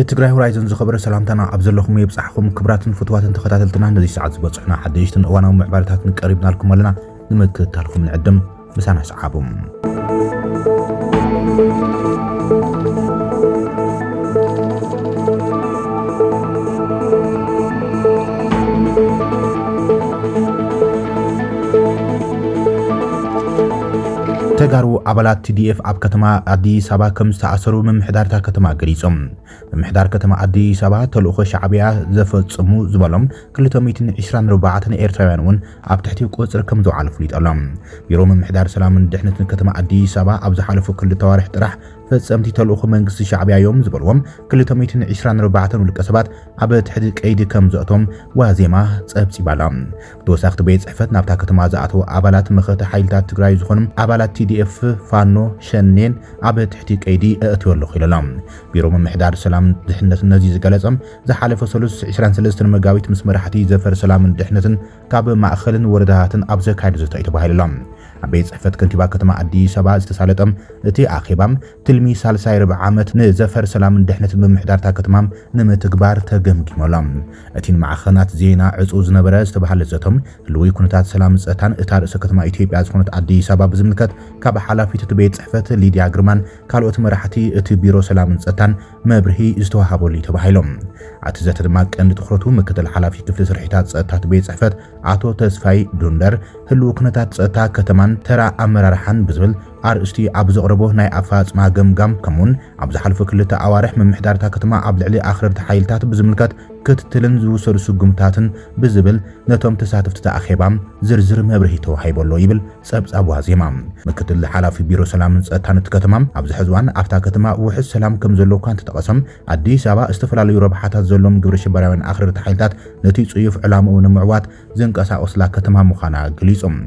ትግራይ ሆራይዘን ዝኸበረ ሰላምታና ኣብ ዘለኹም የብጻሕኹም ክብራትን ፍትዋትን ተኸታተልትና ነዚ ሰዓት ዝበጽሕና ሓደሽትን እዋናዊ ምዕባለታትን ቀሪብናልኩም ኣለና ንምክትታልኩም ንዕድም ብሳና ሰዓቡም ተጋሩ አባላት TDF ኣብ ከተማ አዲስ አበባ ከም ዝተኣሰሩ ምምሕዳርታ ከተማ ገሊጾም ምምሕዳር ከተማ አዲስ አበባ ተልእኾ ሻዕብያ ዘፈጽሙ ዝበሎም 224 ኤርትራውያን እውን ኣብ ትሕቲ ቁጽር ከም ዝዓሉ ፍሊጦሎም ቢሮ ምምሕዳር ሰላምን ድሕነትን ከተማ አዲስ አበባ ኣብ ዝሓለፉ ክልተ ወርሕ ጥራሕ ፈጸምቲ ተልእኾ መንግስቲ ሻዕብያ እዮም ዝበልዎም 224 ውልቀ ሰባት ኣብ ትሕቲ ቀይዲ ከም ዘእቶም ዋዜማ ጸብጺባላ ብተወሳኺ ቤት ጽሕፈት ናብታ ከተማ ዝኣተዉ አባላት መኸተ ሓይልታት ትግራይ ዝኾኑ አባላት TDF ፋኖ ሸኔን ኣብ ትሕቲ ቀይዲ እእትወሉ ኺሎም ቢሮ ምምሕዳር ሰላምን ድሕነትን ነዚ ዝገለጸም ዝሓለፈ 23 መጋቢት ምስ መራሕቲ ዘፈር ሰላምን ድሕነትን ካብ ማእኸልን ወረዳታትን ኣብ ዘካይዱ ዘተይ ተባሂሎም ኣብ ቤት ጽሕፈት ከንቲባ ከተማ አዲስ አበባ ዝተሳለጠም እቲ ኣኺባም ትልሚ ሳልሳይ ርብዕ ዓመት ንዘፈር ሰላምን ድሕነትን ምምሕዳርታ ከተማም ንምትግባር ተገምጊሞሎም እቲ ማዕኸናት ዜና ዕጹ ዝነበረ ዝተባሃለ ዘቶም ህልውይ ኩነታት ሰላም ጸጥታን እታ ርእሰ ከተማ ኢትዮጵያ ዝኾነት አዲስ አበባ ብዝምልከት ካብ ሓላፊት እቲ ቤት ጽሕፈት ሊድያ ግርማን ካልኦት መራሕቲ እቲ ቢሮ ሰላምን ጸጥታን መብርሂ ዝተዋሃበሉ ተባሂሎም ኣቲ ዘተ ድማ ቀንዲ ትኹረቱ ምክትል ሓላፊ ክፍሊ ስርሒታት ጸጥታ ቤት ጽሕፈት አቶ ተስፋይ ዱንደር ህልው ኩነታት ጸጥታ ከተማን ተራ ኣመራርሓን ብዝብል አርእስቲ ኣብ ዘቕረቦ ናይ ኣፋጽማ ገምጋም ከምኡን ኣብ ዝሓለፈ ክልተ ኣዋርሕ ምምሕዳርታ ከተማ ኣብ ልዕሊ ኣኽረርቲ ሓይልታት ብዝምልከት ክትትልን ዝውሰዱ ስጉምታትን ብዝብል ነቶም ተሳተፍቲ ተኣኺባም ዝርዝር መብርሂ ተዋሂበሎ ይብል ጸብጻብ ዋዜማ ምክትል ሓላፊ ቢሮ ሰላምን ጸጥታን ከተማም ኣብ ዝሕዝዋን ኣብታ ከተማ ውሕስ ሰላም ከም ዘሎ እኳ ተጠቐሰም አዲስ አበባ ዝተፈላለዩ ረብሓታት ዘሎም ግብረ ሽበራውያን ኣኽረርቲ ሓይልታት ነቲ ጽዩፍ ዕላምኡ ንምዕዋት ዝንቀሳቐስላ ከተማ ምዃና ገሊጾም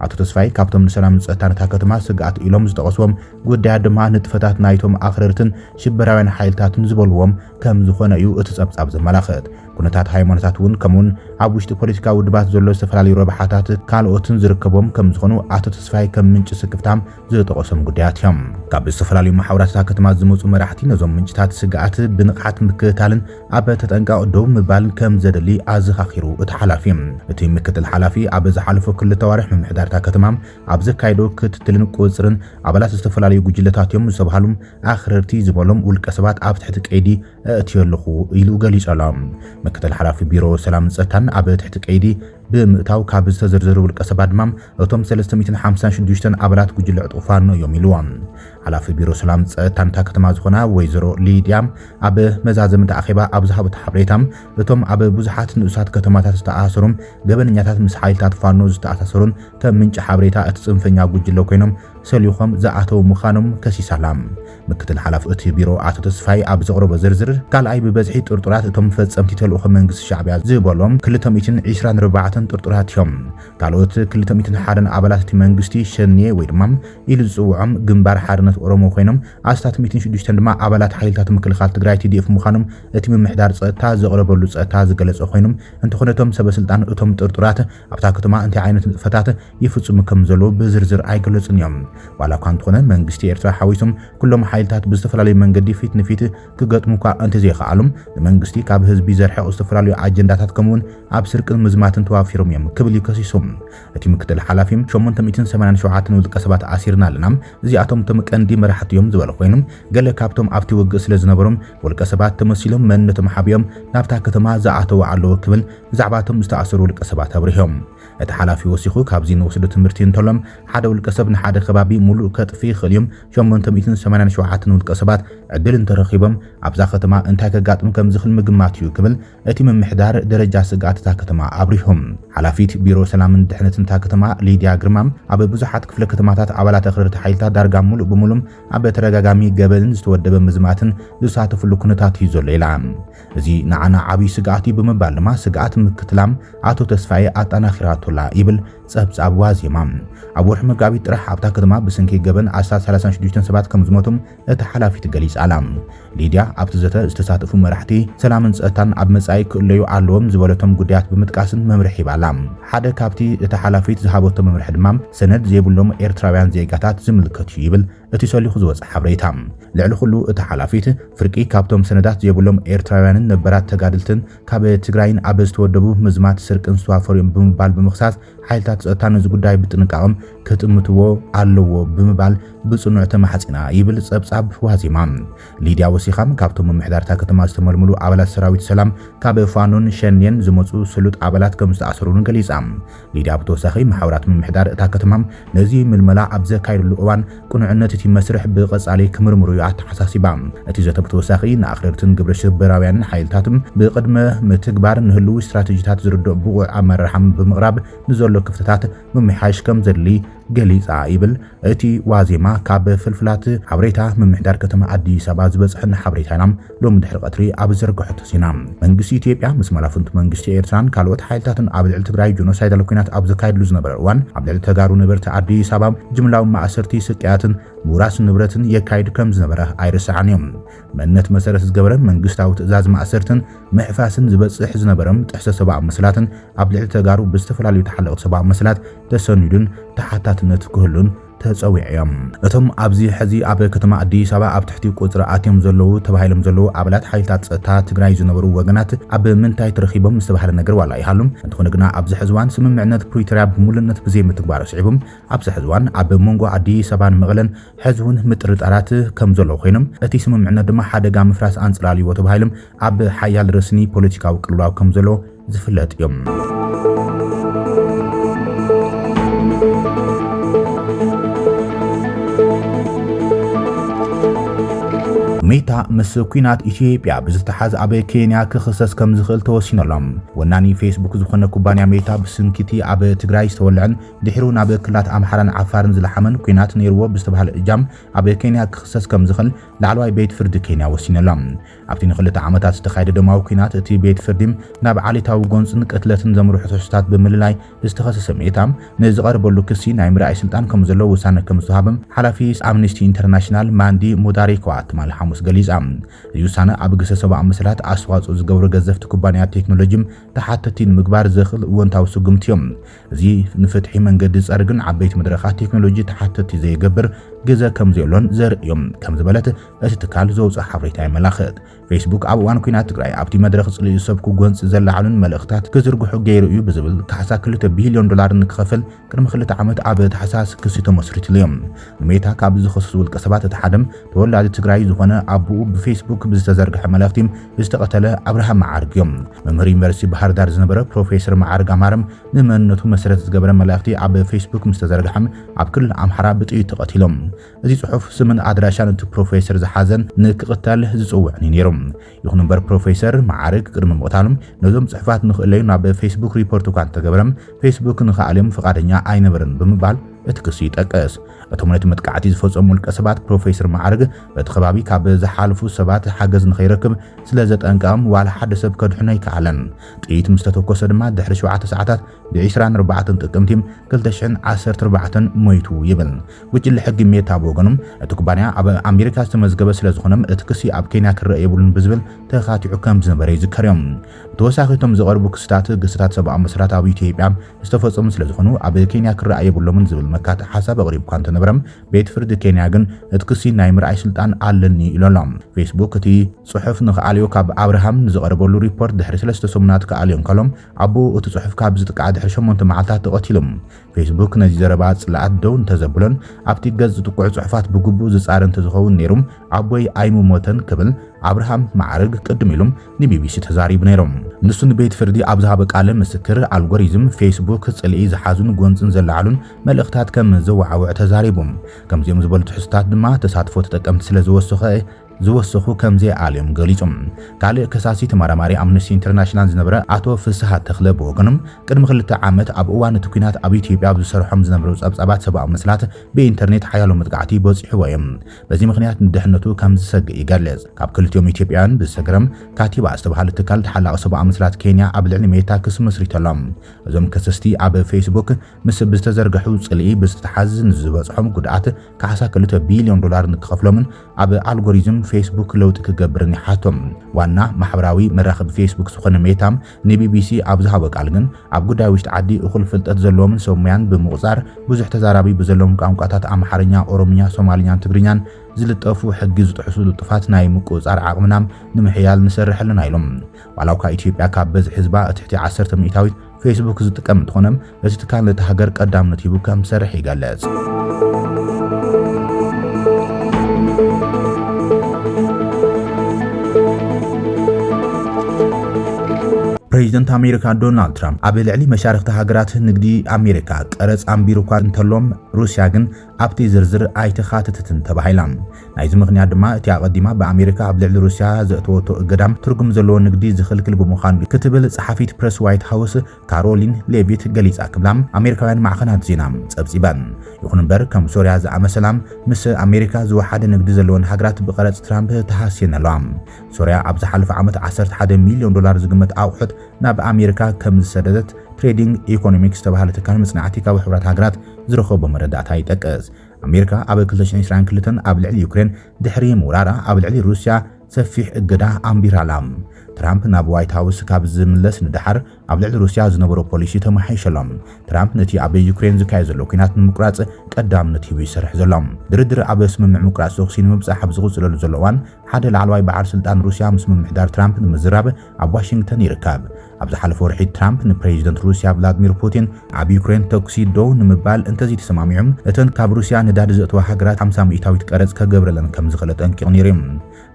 ኣቶ ተስፋይ ካብቶም ንሰላምን ጸጥታን ከተማ ስግኣት ኢሎም ዝጠቐስዎም ጉዳያት ድማ ንጥፈታት ናይቶም ኣኽረርትን ሽበራውያን ሓይልታትን ዝበልዎም ከም ዝኾነ እዩ እቲ ጸብጻብ ዘመላኽት ኩነታት ሃይማኖታት እውን ከምኡን ኣብ ውሽጢ ፖለቲካ ውድባት ዘሎ ዝተፈላለዩ ረብሓታት ካልኦትን ዝርከቦም ከም ዝኾኑ ኣቶ ተስፋይ ከም ምንጭ ስክፍታም ዝጠቐሶም ጉዳያት እዮም ካብ ዝተፈላለዩ ማሕበራታት ከተማ ዝመጹ መራሕቲ ነዞም ምንጭታት ስግኣት ብንቕሓት ምክትታልን ኣብ ተጠንቃቕ ደው ምባልን ከም ዘደሊ ኣዘኻኺሩ እቲ ሓላፊ እቲ ምክትል ሓላፊ ኣብ ዝሓለፈ ክልተ ወርሕ ምምሕዳርታ ከተማ ኣብ ዘካይዶ ክትትልን ቁጽርን አባላት ዝተፈላለዩ ጉጅለታት እዮም ዝተባሃሉ ኣኽረርቲ ዝበሎም ውልቀ ሰባት ኣብ ትሕቲ ቀይዲ እእትየለኹ ኢሉ ገሊጾሎም ምክትል ሓላፊ ቢሮ ሰላም ጸጥታን ኣብ ትሕቲ ቀይዲ ብምእታው ካብ ዝተዘርዘሩ ውልቀ ሰባት ድማ እቶም 356 አባላት ጉጅለ ዕጡፋን እዮም ኢሉዎም ሓላፊ ቢሮ ሰላም ጸጥታን ከተማ ዝኾና ወይዘሮ ሊድያም ኣብ መዛዘምቲ ኣኺባ ኣብ ዝሃበት ሓበሬታም እቶም ኣብ ብዙሓት ንኡሳት ከተማታት ዝተኣሰሩም ገበነኛታት ምስ ሓይልታት ፋኖ ዝተኣሳሰሩን ከም ምንጭ ሓበሬታ እቲ ጽንፈኛ ጉጅለ ኮይኖም ሰሊኾም ዝኣተው ምዃኖም ከሲሳላም ምክትል ሓላፊ እቲ ቢሮ ኣቶ ተስፋይ ኣብ ዘቕረቦ ዝርዝር ካልኣይ ብበዝሒ ጥርጡራት እቶም ፈጸምቲ ተልእኾ መንግስቲ ሻዕብያ ዝበሎም 224 ጥርጡራት እዮም ካልኦት 201 አባላት እቲ መንግስቲ ሸኔ ወይ ድማ ኢሉ ዝጽውዖም ግንባር ሓርነት ኦሮሞ ኮይኖም ኣስታት 106 ድማ አባላት ሓይልታት ምክልኻል ትግራይ TDF ምዃኖም እቲ ምምሕዳር ጸጥታ ዘቕረበሉ ጸጥታ ዝገለጸ ኮይኖም እንተኾነቶም ሰበስልጣን እቶም ጥርጡራት ኣብታ ከተማ እንታይ ዓይነት ንጥፈታት ይፍጽሙ ከም ዘሎ ብዝርዝር ኣይገለጹን እዮም ዋላ እኳ እንተኾነ መንግስቲ ኤርትራ ሓዊሶም ኩሎም ሓይልታት ብዝተፈላለዩ መንገዲ ፊት ንፊት ክገጥሙ እኳ እንተዘይከኣሎም ንመንግስቲ ካብ ህዝቢ ዘርሕቑ ዝተፈላለዩ ኣጀንዳታት ከምኡን ኣብ ስርቅን ምዝማትን ተዋፊሮም እዮም ክብል ይከሲሶም እቲ ምክትል ሓላፊ 887 ውልቀ ሰባት ኣሲርና ኣለና እዚኣቶም ቶም ቀንዲ መራሕቲ እዮም ዝበለ ኮይኖም ገለ ካብቶም ኣብቲ ውግእ ስለ ዝነበሮም ውልቀ ሰባት ተመሲሎም መንነቶም ሓቢዮም ናብታ ከተማ ዝኣተው ኣለዎ ክብል ብዛዕባቶም ዝተኣሰሩ ውልቀ ሰባት ኣብርሆም እቲ ሓላፊ ወሲኹ ካብዚ ንወስዱ ትምህርቲ እንተሎም ሓደ ውልቀ ሰብ ንሓደ ከባቢ ሙሉእ ከጥፊ ይኽእልዮም 887 ውልቀ ሰባት ዕድል እንተረኺቦም ኣብዛ ከተማ እንታይ ከጋጥም ከም ዝኽእል ምግማት እዩ ክብል እቲ ምምሕዳር ደረጃ ስግኣት እታ ከተማ ኣብሪሆም ሓላፊት ቢሮ ሰላምን ድሕነትን እታ ከተማ ሊድያ ግርማም ኣብ ብዙሓት ክፍለ ከተማታት አባላት ኣኽረርቲ ሓይልታት ዳርጋ ሙሉእ ብሙሉም ኣብ ተረጋጋሚ ገበንን ዝተወደበ ምዝማትን ዝሳተፍሉ ኩነታት እዩ ዘሎ ኢላ እዚ ንዓና ዓብይ ስግኣት እዩ ብምባል ድማ ስግኣት ምክትላም ኣቶ ተስፋይ ኣጠናኺራቶላ ይብል ጸብጻብ ዋዜማ ኣብ ወርሒ መጋቢት ጥራሕ ኣብታ ከተማ ብስንኪ ገበን 36 ሰባት ከም ዝሞቱም እቲ ሓላፊት ገሊጽ ኣላ ሊድያ ኣብቲ ዘተ ዝተሳተፉ መራሕቲ ሰላምን ጸጥታን ኣብ መጻኢ ክእለዩ ኣለዎም ዝበለቶም ጉዳያት ብምጥቃስን መምርሒ ይባላ ሓደ ካብቲ እቲ ሓላፊት ዝሃበቶ መምርሒ ድማ ሰነድ ዘይብሎም ኤርትራውያን ዜጋታት ዝምልከት ይብል እቲ ሰሊኹ ዝወጽእ ሓበሬታ ልዕሊ ኩሉ እቲ ሓላፊት ፍርቂ ካብቶም ሰነዳት ዘይብሎም ኤርትራውያንን ነበራት ተጋድልትን ካብ ትግራይን ኣብ ዝተወደቡ ምዝማት ስርቅን ዝተዋፈሩን ብምባል ብምኽሳስ ሓይልታት ጸጥታ ነዚ ጉዳይ ብጥንቃቐም ክትምትዎ ኣለዎ ብምባል ብጽኑዕ ተማሕጺና ይብል ጸብጻብ ዋዜማ ሊድያ ወሲኻም ካብቶም ምምሕዳርታ ከተማ ዝተመልመሉ ኣባላት ሰራዊት ሰላም ካብ ፋኖን ሸኔን ዝመጹ ስሉጥ ኣባላት ከም ዝተኣሰሩን ገሊጻ ሊድያ ብተወሳኺ ማሕበራት ምምሕዳር እታ ከተማ ነዚ ምልመላ ኣብ ዘካይድሉ እዋን ቁኑዕነት እቲ መስርሕ ብቐጻሊ ክምርምሩ ኣተሓሳሲባ እቲ ዘተ ብተወሳኺ ንኣኽረርትን ግብረ ሽብራውያንን ሓይልታትን ብቅድመ ምትግባር ንህልው ስትራቴጂታት ዝርድእ ብቑዕ ኣመራርሓ ብምቕራብ ንዘሎ ክፍተታት ምምሕያሽ ከም ዘድሊ ገሊጻ ይብል እቲ ዋዜማ ካብ ፍልፍላት ሓበሬታ ምምሕዳር ከተማ ኣዲስ ኣበባ ዝበጽሕና ሓበሬታና ሎሚ ድሕሪ ቀትሪ ኣብ ዘርግሖት ሲና መንግስቲ ኢትዮጵያ ምስ መላፍንቱ መንግስቲ ኤርትራን ካልኦት ሓይልታትን ኣብ ልዕሊ ትግራይ ጆኖሳይዳል ኩናት ኣብ ዘካይድሉ ዝነበረ እዋን ኣብ ልዕሊ ተጋሩ ነበርቲ ኣዲስ ኣበባ ጅምላዊ ማእሰርቲ ስቅያትን ሙራስ ንብረትን የካይድ ከም ዝነበረ ኣይርሳዕን እዮም መንነት መሰረት ዝገበረ መንግስታዊ ትእዛዝ ማእሰርትን ምሕፋስን ዝበጽሕ ዝነበረም ጥሕሰ ሰብኣዊ መስላትን ኣብ ልዕሊ ተጋሩ ብዝተፈላለዩ ተሓለቕቲ ሰብኣዊ መስላት ተሰኒዱን ተሓታትነት ክህሉን ተጸዊዕዮም እቶም ኣብዚ ሕዚ ኣብ ከተማ አዲስ አበባ ኣብ ትሕቲ ቁጽሪ ኣትዮም ዘለዉ ተባሂሎም ዘለዉ ኣባላት ሓይልታት ጸጥታ ትግራይ ዝነበሩ ወገናት ኣብ ምንታይ ተረኺቦም ዝተባሃለ ነገር ዋላ ይሃሉም እንተኾነ ግና ኣብዚ ሕዝዋን ስምምዕነት ፕሪቶሪያ ብሙሉነት ብዘይ ምትግባር ስዒቦም ኣብዚ ሕዝዋን ኣብ መንጎ አዲስ አበባን መቐለን ሕዝቡን ምጥርጣራት ከም ዘለዉ ኮይኖም እቲ ስምምዕነት ድማ ሓደጋ ምፍራስ ኣንጽላልይዎ ተባሂሎም ኣብ ሓያል ረስኒ ፖለቲካዊ ቅልውላው ከም ዘሎ ዝፍለጥ እዮም ሜታ ምስ ኩናት ኢትዮጵያ ብዝተሓዝ ኣብ ኬንያ ክኽሰስ ከም ዝኽእል ተወሲኖሎም ወናኒ ፌስቡክ ዝኾነ ኩባንያ ሜታ ብስንኪቲ ኣብ ትግራይ ዝተወልዐን ድሕሩ ናብ ክልላት ኣምሓራን ዓፋርን ዝለሓመን ኩናት ነይርዎ ብዝተባሃለ እጃም ኣብ ኬንያ ክኽሰስ ከም ዝኽእል ላዕለዋይ ቤት ፍርዲ ኬንያ ወሲኖሎም ኣብቲ ንኽልተ ዓመታት ዝተኻየደ ደማዊ ኩናት እቲ ቤት ፍርዲ ናብ ዓሌታዊ ጎንፅን ቅትለትን ዘምርሑ ተሕዝቶታት ብምልላይ ዝተኸሰሰ ሜታ ንዝቐርበሉ ክሲ ናይ ምርኣይ ስልጣን ከም ዘለዎ ውሳነ ከም ዝተዋሃበም ሓላፊ ኣምነስቲ ኢንተርናሽናል ማንዲ ሙዳሪኳ ትማል ሓሙስ ገሊጻ እዚ ውሳነ ኣብ ግሰ ሰብኣዊ መስላት ኣስተዋፅኦ ዝገብሩ ገዘፍቲ ኩባንያታት ቴክኖሎጂ ተሓተቲ ንምግባር ዘኽእል እወንታዊ ስጉምቲ እዮም እዚ ንፍትሒ መንገዲ ጸርግን ዓበይቲ መድረኻት ቴክኖሎጂ ተሓተቲ ዘይገብር ግዘ ከም ዘሎን ዘርእዮም ከም ዝበለት እቲ ትካል ዘውፅእ ሓበሬታ ይመላኽት ፌስቡክ ኣብ እዋን ኩናት ትግራይ ኣብቲ መድረኽ ጽልዩ ሰብኩ ጎንፂ ዘላዓሉን መልእኽታት ክዝርግሑ ገይሩ እዩ ብዝብል ካሕሳ 2 ቢልዮን ዶላር ንክኸፍል ቅድሚ 2 ዓመት ኣብ ተሓሳስ ክሲ ተመስሪቱ እዮም ሜታ ካብ ዝኸሰሱ ውልቀ ሰባት እቲ ሓደም ተወላዲ ትግራይ ዝኾነ ኣቡኡ ብፌስቡክ ብዝተዘርግሐ መልእኽቲ ዝተቐተለ ኣብርሃም መዓርግ እዮም መምህር ዩኒቨርሲቲ ባህር ዳር ዝነበረ ፕሮፌሰር መዓርግ ኣማረም ንመንነቱ መሰረት ዝገበረ መልእኽቲ ኣብ ፌስቡክ ምስ ተዘርግሐ ኣብ ክልል ኣምሓራ ብጥይት ተቐቲሎም እዚ ጽሑፍ ስምን ኣድራሻን እቲ ፕሮፌሰር ዝሓዘን ንክቕተል ዝጽውዕኒ ነይሮም ይኹን እምበር ፕሮፌሰር መዓርግ ቅድሚ ምቕታሎም ነዞም ጽሑፋት ንኽእለዩ ናብ ፌስቡክ ሪፖርት እኳ እንተገበረም ፌስቡክ ንኽኣልዮም ፈቃደኛ ኣይነበረን ብምባል እቲ ክሲ ይጠቅስ እቶም ነቲ መጥቃዕቲ ዝፈጸሙ ውልቀ ሰባት ፕሮፌሰር መዓርግ በቲ ከባቢ ካብ ዝሓልፉ ሰባት ሓገዝ ንኸይረክብ ስለ ዘጠንቀቖም ዋላ ሓደ ሰብ ከድሕኖ ኣይከኣለን ጥይት ምስ ተተኮሰ ድማ ድሕሪ 7 ሰዓታት ብ24 ጥቅምቲ 2014 ሞይቱ ይብል ጉጅለ ሕጊ ሜታ ብወገኖም እቲ ኩባንያ ኣብ ኣሜሪካ ዝተመዝገበ ስለ ዝኾነም እቲ ክሲ ኣብ ኬንያ ክረአ የብሉን ብዝብል ተኻቲዑ ከም ዝነበረ ይዝከር እዮም ብተወሳኺ እቶም ዝቐርቡ ክስታት ሰብኣዊ መስራት ኣብ ኢትዮጵያ ዝተፈጸሙ ስለ ዝኾኑ ኣብ ኬንያ ክረአ የብሎምን ዝብል መካት ሓሳብ ኣቕሪቡ እኳ እንተነበረም ቤት ፍርዲ ኬንያ ግን እቲ ክሲ ናይ ምርኣይ ስልጣን ኣለኒ ኢሎም ፌስቡክ እቲ ጽሑፍ ንኽኣልዮ ካብ ኣብርሃም ዝቐረበሉ ሪፖርት ድሕሪ 3 ሰሙናት ከኣልዮም ከሎም ኣቦ እቲ ጽሑፍ ካብ ዝጥቃዕ ድሕሪ 8 መዓልታት ተቐቲሎም ፌስቡክ ነዚ ዘረባ ጽላኣት ደው እንተዘብሎን ኣብቲ ገጽ ዝጥቁዕ ጽሑፋት ብግቡእ ዝጻረን እንተዝኸውን ነይሮም ኣቦይ ኣይሙሞተን ክብል ኣብርሃም መዓርግ ቅድም ኢሎም ንቢቢሲ ተዛሪቡ ነይሮም ንሱ ንቤት ፍርዲ ኣብ ዝሃበ ቃለ ምስክር ኣልጎሪዝም ፌስቡክ ጽልኢ ዝሓዙን ጎንፅን ዘላዓሉን መልእኽታት ከም ዘወዓውዕ ተዛሪቦም ከምዚኦም ዝበሉ ትሕዝቶታት ድማ ተሳትፎ ተጠቀምቲ ስለ ዝወሰኸ ዝወሰኹ ከምዘ አልዮም ገሊጾም ካልእ ከሳሲ ተመራማሪ አምነስቲ ኢንተርናሽናል ዝነበረ አቶ ፍስሐ ተክለ ብወገኖም ቅድሚ 2 ዓመት ኣብ እዋን እቲ ኩናት ኣብ ኢትዮጵያ ዝሰርሖም ዝነበሩ ጸብጻባት ሰብኣዊ ምስላት ብኢንተርኔት ሓያሎ መጥቃዕቲ በፂሕዎ እዮም በዚ ምክንያት ንድሕነቱ ከም ዝሰግእ ይገልጽ ካብ ክልቲኦም ኢትዮጵያውያን ብዝሰገረም ካቲባ ዝተባሃለ ትካል ተሓላቕ ሰብኣዊ ምስላት ኬንያ ኣብ ልዕሊ ሜታ ክስ መስሪቶሎም እዞም ከሰስቲ ኣብ ፌስቡክ ምስ ብዝተዘርግሑ ጽልኢ ብዝተሓዝዝ ንዝበጽሖም ጉድኣት ካሕሳ 2 ቢልዮን ዶላር ንክኸፍሎምን ኣብ ኣልጎሪዝም ፌስቡክ ለውጢ ክገብርን ይሓቶም ዋና ማሕበራዊ መራኸቢ ፌስቡክ ዝኾነ ሜታም ንቢቢሲ ኣብ ዝሃቦ ቃል ግን ኣብ ጉዳይ ውሽጢ ዓዲ እኹል ፍልጠት ዘለዎምን ሰሙያን ብምቑፃር ብዙሕ ተዛራቢ ብዘለዎም ቋንቋታት ኣምሓርኛ፣ ኦሮምኛ፣ ሶማልኛን ትግርኛን ዝልጠፉ ሕጊ ዝጥሕሱ ልጥፋት ናይ ምቁፃር ዓቕምናም ንምሕያል ንሰርሐልና ኢሎም ዋላ እኳ ኢትዮጵያ ካብ በዝሒ ህዝባ እትሕቲ 10 ሚእታዊት ፌስቡክ ዝጥቀም እንትኾነም እቲ ትካል ነቲ ሃገር ቀዳምነት ሂቡ ከም ዝሰርሕ ይገልጽ ፕሬዚደንት አሜሪካ ዶናልድ ትራምፕ ኣብ ልዕሊ መሻርክቲ ሃገራት ንግዲ ኣሜሪካ ቀረጽ ኣንቢሩ እኳ እንተሎም ሩስያ ግን ኣብቲ ዝርዝር ኣይተኻተተትን ተባሂላ ናይዚ ምኽንያት ድማ እቲ ኣቐዲማ ብኣሜሪካ ኣብ ልዕሊ ሩስያ ዘእተወቶ እገዳም ትርጉም ዘለዎ ንግዲ ዝኽልክል ብምዃኑ ክትብል ጸሓፊት ፕሬስ ዋይት ሃውስ ካሮሊን ሌቪት ገሊጻ ክብላም ኣሜሪካውያን ማዕኸናት ዜና ጸብጺበን ይኹን እምበር ከም ሶርያ ዝኣመሰላም ምስ ኣሜሪካ ዝወሓደ ንግዲ ዘለወን ሃገራት ብቐረጽ ትራምፕ ተሃስየን ኣለዋ ሶርያ ኣብ ዝሓለፈ ዓመት 11 ሚልዮን ዶላር ዝግመት ኣቑሑት ናብ ኣሜሪካ ከም ዝሰደደት ትሬዲንግ ኢኮኖሚክስ ተባሃለ ትካል መጽናዕቲ ካብ ሕብረት ሃገራት ዝረኸቦ መረዳእታ ይጠቅስ ኣሜሪካ ኣብ 2022 ኣብ ልዕሊ ዩክሬን ድሕሪ ምውራራ ኣብ ልዕሊ ሩስያ ሰፊሕ እገዳ ኣንቢራላ ትራምፕ ናብ ዋይት ሃውስ ካብ ዝምለስ ንድሓር ኣብ ልዕሊ ሩስያ ዝነበሮ ፖሊሲ ተመሓይሸሎም ትራምፕ ነቲ ኣብ ዩክሬን ዝካየድ ዘሎ ኩናት ንምቁራጽ ቀዳምነት ሂቡ ይሰርሕ ዘሎም ድርድር ኣብ ስምምዕ ምቁራጽ ተኽሲ ንምብጻሕ ኣብ ዝቕጽለሉ ዘሎ እዋን ሓደ ላዕለዋይ በዓል ስልጣን ሩስያ ምስ ምምሕዳር ትራምፕ ንምዝራብ ኣብ ዋሽንግተን ይርከብ ኣብ ዝሓለፈ ወርሒ ትራምፕ ንፕሬዚደንት ሩስያ ቭላድሚር ፑቲን ኣብ ዩክሬን ተኩሲ ደው ንምባል እንተዘይተሰማሚዖም እተን ካብ ሩስያ ንዳድ ዘእተዋ ሃገራት 50 ሚእታዊት ቀረጽ ከገብረለን ከም ዝኽእለ ጠንቂቑ ነይሮም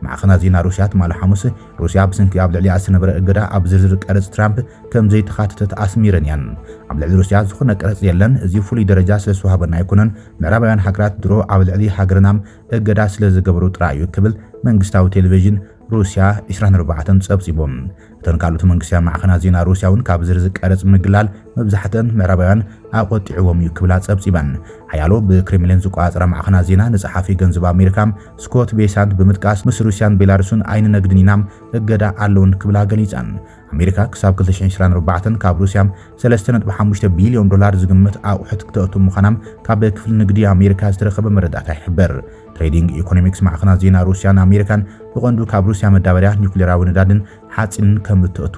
ማዕኸናት ዜና ሩስያ ትማል ሐሙስ ሩስያ ብስንኪ ኣብ ልዕሊ ዝነበረ እገዳ ኣብ ዝርዝር ቀረጽ ትራምፕ ከም ዘይተኻተተት ኣስሚረን እየን ኣብ ልዕሊ ሩስያ ዝኾነ ቀረጽ የለን እዚ ፍሉይ ደረጃ ስለ ዝወሃበና ኣይኮነን ምዕራባውያን ሃገራት ድሮ ኣብ ልዕሊ ሃገርናም እገዳ ስለ ዝገበሩ ጥራይ እዩ ክብል መንግስታዊ ቴሌቪዥን ሩስያ 24 ጸብጺቦም እተን ካልኦት መንግስታዊ ማዕኸናት ዜና ሩስያውን ካብ ዝርዝር ቀረጽ ምግላል መብዛሕተን ምዕራባውያን ኣቆጢዕዎም እዩ ክብላ ጸብጺበን ሓያሎ ብክሬምሊን ዝቋፀረ ማዕኸናት ዜና ንጸሓፊ ገንዘብ ኣሜሪካ ስኮት ቤሳንት ብምጥቃስ ምስ ሩስያን ቤላሩስን ኣይን ነግድኒናም እገዳ ኣለውን ክብላ ገሊጸን ኣሜሪካ ክሳብ 2024 ካብ ሩስያ 3.5 ቢልዮን ዶላር ዝግመት ኣቑሑት ክትእቱ ምዃናም ካብ ክፍሊ ንግዲ ኣሜሪካ ዝተረኸበ መረዳእታ ይሕብር ትሬዲንግ ኢኮኖሚክስ ማዕኸናት ዜና ሩስያን ኣሜሪካን ብቐንዱ ካብ ሩስያ መዳበርያ ኒውክሌራዊ ነዳድን ሓፂንን ከም እትእቱ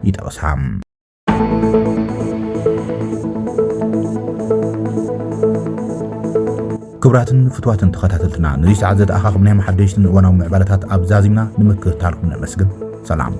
ይጠቕሳ ክብራትን ፍትዋትን ተኸታተልትና ነዚ ሰዓት ዘተኣኻኽብናይ መሓደሽትን እዋናዊ ምዕባለታት ኣብዛዚምና ንምክትታልኩም ነመስግን ሰላም